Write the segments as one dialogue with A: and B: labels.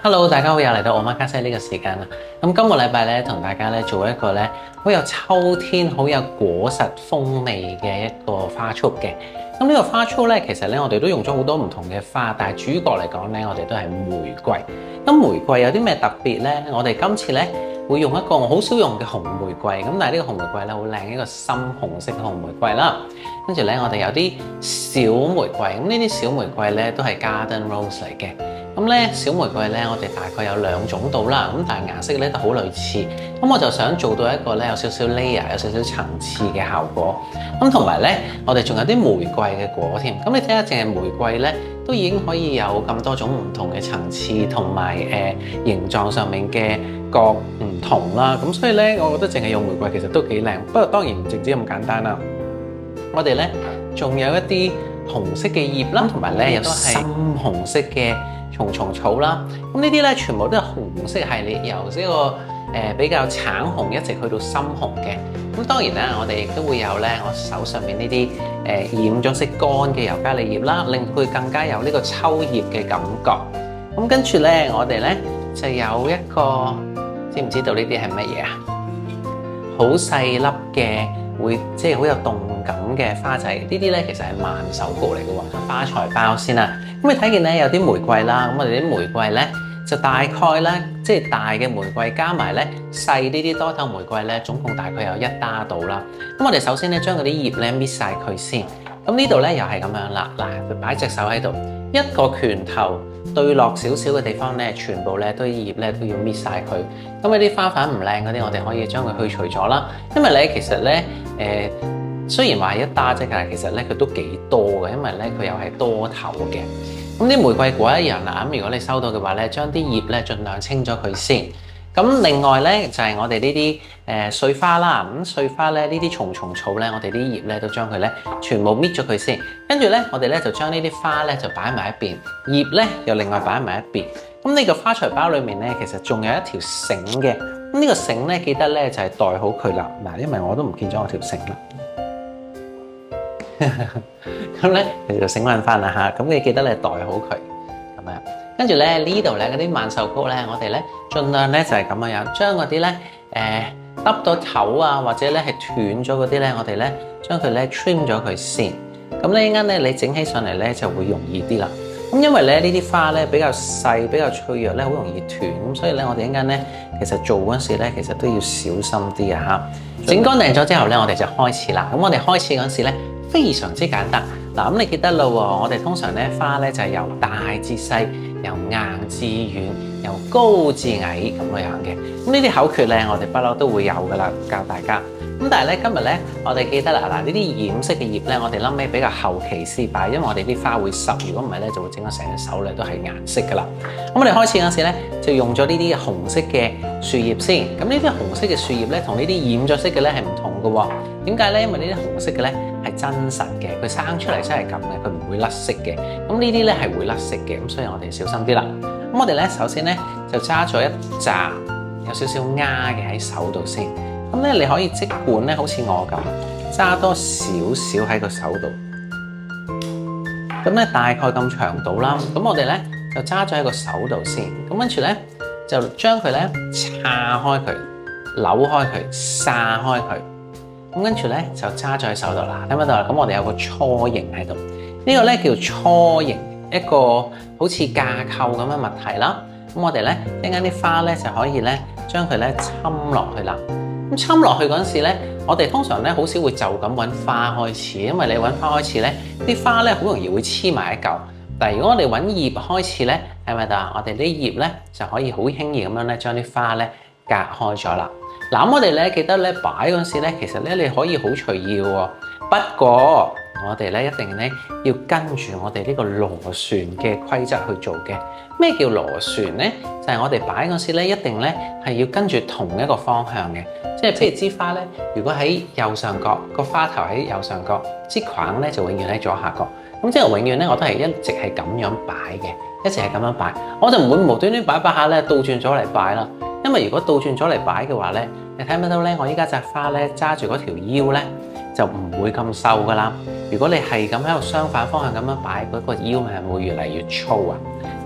A: Hello，大家好，又嚟到我媽家姐呢個時間啦。咁今個禮拜咧，同大家咧做一個咧好有秋天、好有果實風味嘅一個花束嘅。咁呢個花束咧，其實咧我哋都用咗好多唔同嘅花，但係主角嚟講咧，我哋都係玫瑰。咁玫瑰有啲咩特別咧？我哋今次咧會用一個我好少用嘅紅玫瑰。咁但係呢個紅玫瑰咧好靚，一個深紅色嘅紅玫瑰啦。跟住咧，我哋有啲小玫瑰。咁呢啲小玫瑰咧都係 Garden Rose 嚟嘅。咁咧小玫瑰咧，我哋大概有2種度啦，咁但係顏色咧都好類似。咁我就想做到一個咧有少少 layer、有少少層次嘅效果。咁同埋咧，我哋仲有啲玫瑰嘅果添。咁你睇下，淨係玫瑰咧都已經可以有咁多種唔同嘅層次同埋形狀上面嘅各唔同啦。咁所以咧，我覺得淨係用玫瑰其實都幾靚。不過當然唔淨止咁簡單啦。我哋咧仲有一啲紅色嘅葉啦，同埋咧有深紅色嘅蟲蟲草啦。咁呢啲咧全部都係紅色系列，由呢個比較橙紅一直去到深紅嘅。咁當然啦，我哋亦都會有咧我手上面呢啲染咗色乾嘅尤加利葉啦，令佢更加有呢個秋葉嘅感覺。咁跟住咧，我哋咧就有一個，知唔知道呢啲係乜嘢啊？好細粒嘅，會即係好有動感嘅花仔。呢啲咧其實係萬手菊嚟嘅喎。花材包先啦。咁你睇見咧有啲玫瑰啦，咁我哋啲玫瑰咧就大概咧，即係大嘅玫瑰加埋咧細呢啲多頭玫瑰咧，總共大概有1打到啦。咁我哋首先咧將嗰啲葉咧搣晒佢先。咁呢度咧又係咁樣啦，嗱，擺隻手喺度，一個拳頭對落少少嘅地方咧，全部咧都葉咧都要搣晒佢。咁嗰啲花瓣唔靚嗰啲，我哋可以將佢去除咗啦。因為咧其實咧雖然話1打啫，但係其實咧佢都幾多嘅，因為咧佢又係多頭嘅。咁啲玫瑰果一樣啦。咁如果你收到嘅話咧，將啲葉咧盡量清咗佢先。咁另外咧就係我哋呢啲碎花啦。咁碎花咧呢啲蟲蟲草咧，我哋啲葉咧都將佢咧全部搣咗佢先。跟住咧我哋咧就將呢啲花咧就擺埋一邊，葉咧又另外擺埋一邊。咁呢個花材包裏面咧其實仲有一條繩嘅。咁呢個繩咧記得咧就係袋好佢啦。嗱，因為我都唔見咗我條繩啦。咁咧你就繩穩翻啦嚇。咁你記得咧袋好佢咁樣。跟住咧呢度咧嗰啲萬壽菊咧，我哋咧盡量咧就係咁樣，將嗰啲咧耷到頭啊，或者咧係斷咗嗰啲咧，我哋咧將佢咧 trim 咗佢先。咁呢一陣咧你整起上嚟咧就會容易啲啦。咁因為咧呢啲花咧比較細、比較脆弱咧，好容易斷。咁所以咧我哋一陣間咧其實做嗰陣時咧，其實都要小心啲啊嚇。整乾淨咗之後咧，我哋就開始啦。咁我哋開始嗰陣時咧，非常之簡單。嗱，咁你記得啦喎，我哋通常咧花咧就係由大至細，由硬至軟，由高至矮咁樣嘅。咁呢啲口訣咧，我哋不嬲都會有噶啦，教大家。咁但係咧，今日咧，我哋記得啦，嗱，呢啲染色嘅葉咧，我哋臨尾比較後期先擺，因為我哋啲花會濕，如果唔係咧，就會整到成隻手咧都係顏色噶啦。咁我哋開始嗰時咧，就用咗呢啲紅色嘅樹葉先。咁呢啲紅色嘅樹葉咧，同呢啲染咗色嘅咧係唔同嘅喎。點解咧？因為呢啲紅色嘅咧係真實嘅，佢生出嚟真係咁嘅，佢唔會甩色嘅。咁呢啲咧係會甩色嘅，咁所以我哋小心啲啦。咁我哋咧首先咧就揸咗一紮有少少丫嘅喺手度先。咁咧你可以即管咧好似我咁揸多少少喺個手度。咁咧大概咁長度啦。咁我哋咧就揸咗喺個手度先。咁跟住咧就將佢咧叉開佢，扭開佢，撒開佢。咁跟住咧就揸咗喺手度啦，睇唔睇到啦？咁我哋有個雛形喺度，呢個咧叫雛形，一個好似架構咁嘅物體啦。咁我哋咧一陣間啲花咧就可以咧將佢咧侵落去啦。咁侵落去嗰陣時咧，我哋通常咧好少會就咁揾花開始，因為你揾花開始咧，啲花咧好容易會黐埋一嚿。但係如果我哋揾葉開始咧，係咪啊？我哋啲葉咧就可以好輕易咁樣咧將啲花咧隔開咗啦。嗱，咁我哋咧記得咧擺嗰陣時咧，其實咧你可以好隨意喎。不過我哋咧一定咧要跟住我哋呢個螺旋嘅規則去做嘅。咩叫螺旋咧？就係我哋擺嗰陣時咧，一定咧係要跟住同一個方向嘅。即係譬如支花咧，如果喺右上角，個花頭喺右上角，支梗咧就永遠喺左下角。咁即係永遠咧，我都係一直係咁樣擺嘅，一直係咁樣擺。我就唔會無端端擺下咧倒轉咗嚟擺啦。因為如果倒轉咗嚟擺嘅話咧，你睇唔睇到咧？我依家紮花咧揸住嗰條腰咧就唔會咁瘦噶啦。如果你係咁喺度相反方向咁樣擺，嗰個腰係會越嚟越粗啊！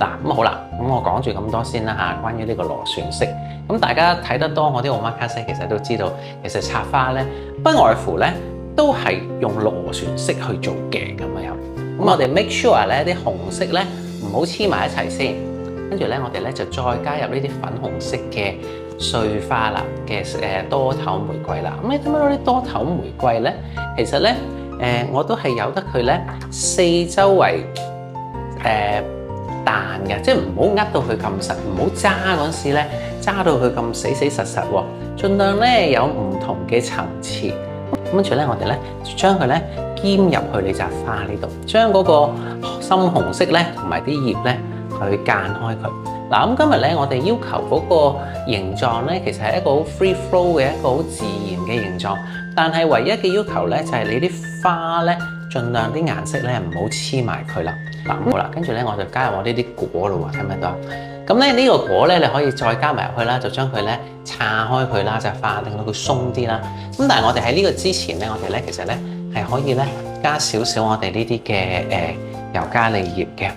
A: 嗱，咁好啦，咁我講住咁多先啦嚇，關於呢個螺旋式。咁大家睇得多我啲omakase，其實都知道，其實插花咧不外乎咧都係用螺旋式去做嘅咁樣。咁我哋 make sure 咧啲紅色咧唔好黐埋一齊先，跟住咧我哋咧就再加入呢啲粉紅色嘅碎花啦嘅多頭玫瑰啦。咁你睇唔睇到啲多頭玫瑰咧？其實咧我都係由得佢咧四周圍彈嘅，即係唔好呃到佢咁實，唔好揸嗰陣時咧揸到佢咁死死實實喎。盡量咧有唔同嘅層次。咁跟住咧，我哋咧將佢咧兼入去你紮花呢度，將嗰個深紅色咧同埋啲葉咧去間開佢。嗱，咁今日咧我哋要求嗰個形狀咧，其實係一個好 free flow 嘅一個好自然嘅形狀，但係唯一嘅要求咧就係你啲花咧盡量啲顏色咧唔好黐埋佢啦。嗱，好啦，跟住咧我就加入我呢啲果咯喎，睇唔睇到？咁咧呢個果咧，你可以再加埋入去啦，就將佢咧叉開佢啦，隻花令到佢鬆啲啦。咁但係我哋喺呢個之前咧，我哋咧其實咧係可以咧加少少我哋呢啲嘅尤加利葉嘅。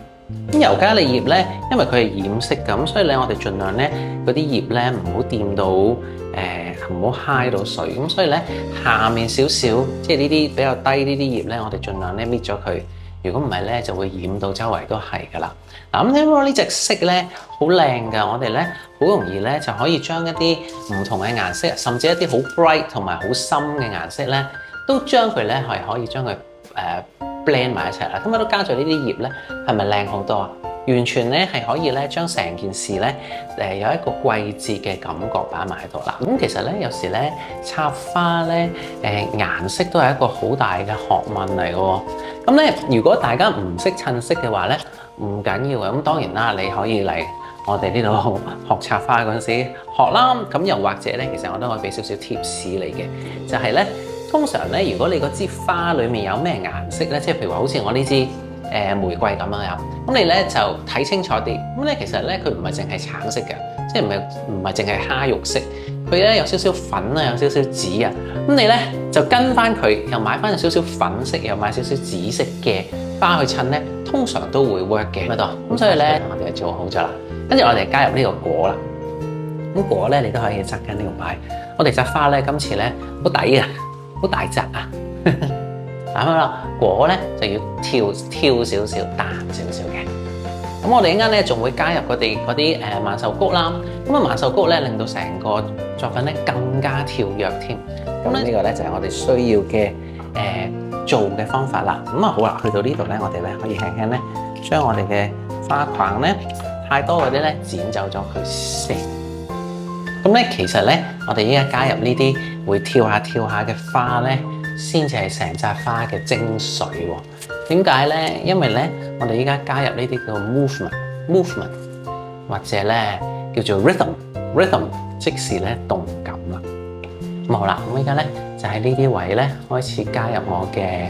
A: 咁尤加利葉咧，因為佢係染色咁，所以咧我哋盡量咧嗰啲葉咧唔好掂到唔好揩到水。咁所以咧下面少少，即係呢啲比較低呢啲葉咧，我哋盡量咧搣咗佢。如果唔係咧，就會染到周圍都係噶啦。嗱，咁聽講呢隻色咧好靚噶，我哋咧好容易咧就可以將一啲唔同嘅顏色，甚至一啲好 bright 同埋好深嘅顏色咧，都將佢咧係可以將佢blend 埋一齊啦。咁都加咗呢啲葉咧，係咪靚好多啊？完全咧係可以咧將成件事咧有一個季節嘅感覺擺埋喺度啦。咁其實咧有時咧插花咧顏色都係一個好大嘅學問嚟嘅喎。咁咧如果大家唔識襯色嘅話咧，唔緊要嘅。咁當然啦，你可以嚟我哋呢度學插花嗰陣時學啦。咁又或者咧，其實我都可以俾少少 tips 你嘅，就係咧通常咧，如果你嗰支花裡面有咩顏色咧，即係譬如話好似我呢支玫瑰咁樣，咁你咧就睇清楚啲。咁咧其實咧佢唔係淨係橙色嘅，即係唔係淨係蝦肉色，佢咧有少少粉啊，有少少紫啊。咁你咧就跟翻佢，又買翻有少少粉色，又買少少紫色嘅花去襯咧，通常都會 work 嘅。咁所以咧我哋就做好咗啦。跟住我哋加入呢個果啦。咁果咧你都可以紮緊呢個擺。我哋紮花咧今次咧好抵啊，好大紮啊！嗱，咁啦，果咧就要跳少少，淡少少嘅。咁我哋陣間咧仲會加入嗰啲萬壽菊啦。咁啊萬壽菊咧令到成個作品咧更加跳躍添。咁呢個咧就係我哋需要嘅做嘅方法啦。咁啊好啦，去到呢度咧，我哋咧可以輕輕咧將我哋嘅花框咧太多嗰啲咧剪走咗佢先。咁咧其實咧我哋依家加入呢啲會跳下嘅花咧，先至係成紮花嘅精髓喎。點解咧？因為咧，我哋依家加入呢啲叫 movement， 或者咧叫做 rhythm， 即是咧動感啦。咁好啦，咁依家咧就喺呢啲位咧開始加入我嘅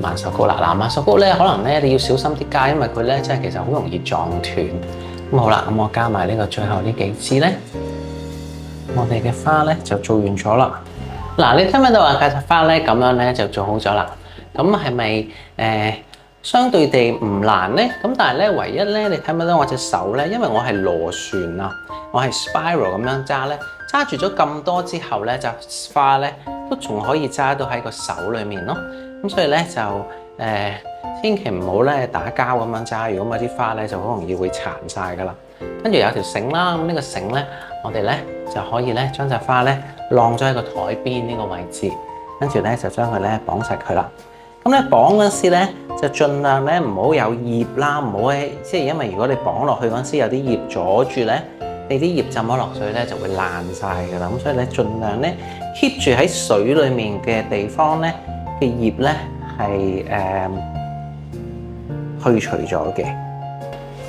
A: 萬壽菊啦。嗱，萬壽菊咧可能咧你要小心啲加，因為佢咧真係其實好容易撞斷。咁好啦，咁我加埋呢個最後呢幾支咧，我哋嘅花咧就做完咗啦。嗱，你聽唔聽到啊？介插花咧咁樣咧就做好咗啦。咁係咪相對地唔難咧？咁但係咧，唯一咧，你睇唔睇到我隻手咧？因為我係螺旋啊，我係 spiral 咁樣揸咧，揸住咗咁多之後咧，紮花咧都仲可以揸到喺個手裏面咯。咁所以咧就千祈唔好咧打膠咁樣揸，如果唔係啲花咧就好容易會殘晒噶啦。跟住有條繩啦，咁呢個繩咧，我哋咧就可以咧將隻花咧晾咗喺個台邊呢個位置，跟住咧就將佢咧綁實佢啦。咁咧綁嗰時咧就盡量咧唔好有葉啦，唔好即係因為如果你綁落去嗰時有啲葉阻住咧，你啲葉浸咗落水咧就會爛晒噶啦。咁所以咧盡量咧 keep 住喺水裡面嘅地方咧嘅葉咧係去除咗嘅。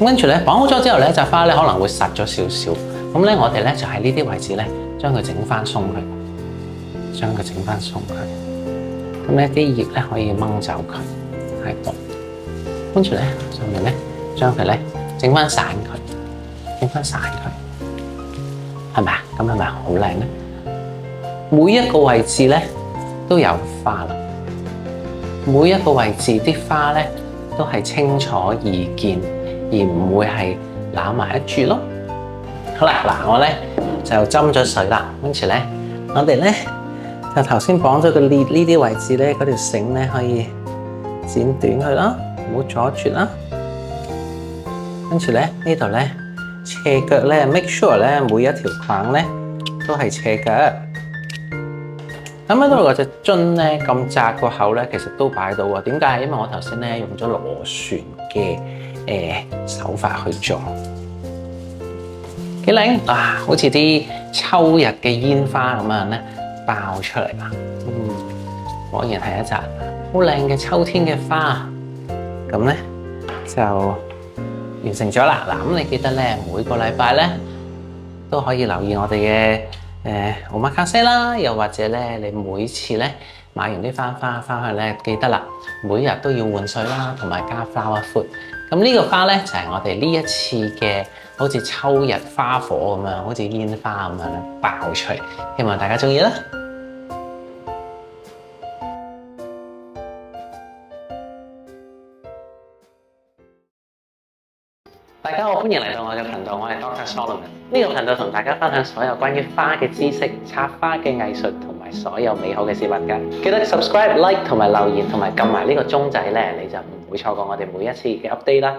A: 咁跟住咧綁好咗之後咧，紮花咧可能會實咗少少。咁咧我哋咧就喺呢啲位置咧將佢整翻鬆佢，將佢整翻鬆佢。咁咧啲葉咧可以掹走佢喺度。跟住咧上面咧將佢咧整翻散佢，整翻散佢，係咪啊？咁係咪好靚咧？每一個位置咧都有花啦。每一個位置啲花咧都係清楚易見，而唔會係攬埋一住咯。好啦，嗱我咧就斟咗水啦，跟住咧我哋咧就頭先綁咗個裂呢啲位置咧，嗰條繩咧可以剪短佢啦，唔好阻住啦。跟住咧呢度咧斜腳咧 make sure 咧每一條框咧都係斜腳。咁喺度嗰隻樽咧咁窄個口咧，其實都擺到喎。點解？因為我頭先咧用咗螺旋嘅手法去做，幾靚啊！好似啲秋日嘅煙花咁樣咧爆出嚟啦。果然係一紮好靚嘅秋天嘅花。咁咧就完成咗啦。嗱，咁你記得咧每個禮拜咧都可以留意我哋嘅Omakase啦，又或者咧你每次咧買完啲番花翻去咧，記得啦，每日都要換水啦，同埋加 flower food。咁呢個花咧就係我哋呢一次嘅好似秋日花火咁樣，好似煙花咁樣咧爆出嚟，希望大家中意啦。大家好，歡迎嚟到我嘅頻道，我係 Dr. Solomon。呢個頻道同大家分享所有關於花嘅知識、插花嘅藝術同埋所有美好嘅事物㗎。記得 subscribe、like 同埋留言，同埋撳埋呢個鐘仔咧，你就唔會錯過我哋每一次嘅 update啦。